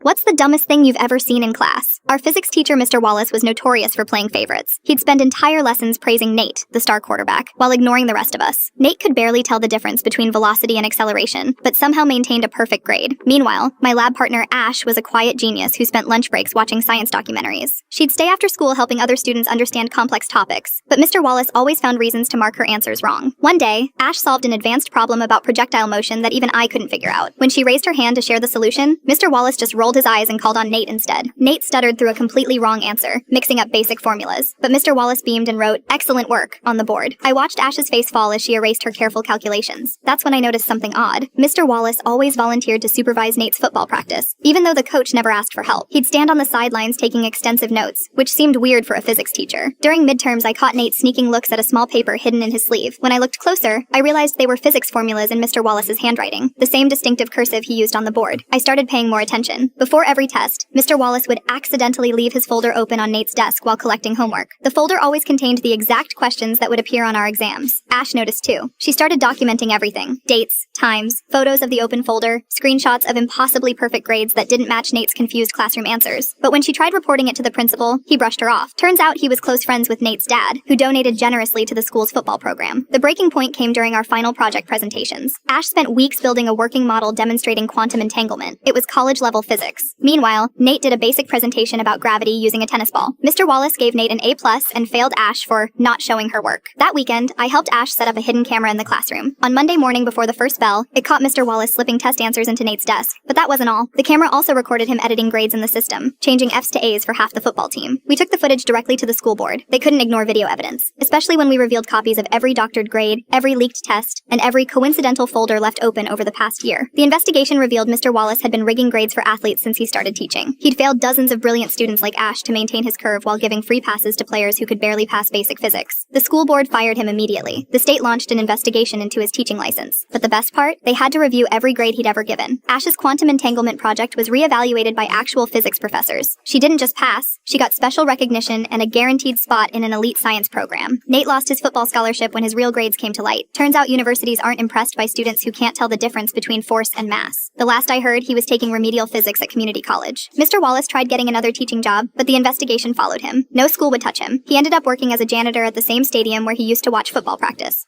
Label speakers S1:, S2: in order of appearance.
S1: What's the dumbest thing you've ever seen in class? Our physics teacher, Mr. Wallace, was notorious for playing favorites. He'd spend entire lessons praising Nate, the star quarterback, while ignoring the rest of us. Nate could barely tell the difference between velocity and acceleration, but somehow maintained a perfect grade. Meanwhile, my lab partner, Ash, was a quiet genius who spent lunch breaks watching science documentaries. She'd stay after school helping other students understand complex topics, but Mr. Wallace always found reasons to mark her answers wrong. One day, Ash solved an advanced problem about projectile motion that even I couldn't figure out. When she raised her hand to share the solution, Mr. Wallace just rolled his eyes and called on Nate instead. Nate stuttered through a completely wrong answer, mixing up basic formulas, but Mr. Wallace beamed and wrote, "Excellent work," on the board. I watched Ash's face fall as she erased her careful calculations. That's when I noticed something odd. Mr. Wallace always volunteered to supervise Nate's football practice, even though the coach never asked for help. He'd stand on the sidelines taking extensive notes, which seemed weird for a physics teacher. During midterms, I caught Nate sneaking looks at a small paper hidden in his sleeve. When I looked closer, I realized they were physics formulas in Mr. Wallace's handwriting, the same distinctive cursive he used on the board. I started paying more attention. Before every test, Mr. Wallace would accidentally leave his folder open on Nate's desk while collecting homework. The folder always contained the exact questions that would appear on our exams. Ash noticed too. She started documenting everything: dates, times, photos of the open folder, screenshots of impossibly perfect grades that didn't match Nate's confused classroom answers. But when she tried reporting it to the principal, he brushed her off. Turns out he was close friends with Nate's dad, who donated generously to the school's football program. The breaking point came during our final project presentations. Ash spent weeks building a working model demonstrating quantum entanglement. It was college-level physics. Meanwhile, Nate did a basic presentation about gravity using a tennis ball. Mr. Wallace gave Nate an A+ and failed Ash for not showing her work. That weekend, I helped Ash set up a hidden camera in the classroom. On Monday morning before the first bell, it caught Mr. Wallace slipping test answers into Nate's desk. But that wasn't all. The camera also recorded him editing grades in the system, changing F's to A's for half the football team. We took the footage directly to the school board. They couldn't ignore video evidence, especially when we revealed copies of every doctored grade, every leaked test, and every coincidental folder left open over the past year. The investigation revealed Mr. Wallace had been rigging grades for athletes since he started teaching. He'd failed dozens of brilliant students like Ash to maintain his curve while giving free passes to players who could barely pass basic physics. The school board fired him immediately. The state launched an investigation into his teaching license. But the best part? They had to review every grade he'd ever given. Ash's quantum entanglement project was re-evaluated by actual physics professors. She didn't just pass, she got special recognition and a guaranteed spot in an elite science program. Nate lost his football scholarship when his real grades came to light. Turns out universities aren't impressed by students who can't tell the difference between force and mass. The last I heard, he was taking remedial physics at community college. Mr. Wallace tried getting another teaching job, but the investigation followed him. No school would touch him. He ended up working as a janitor at the same stadium where he used to watch football practice.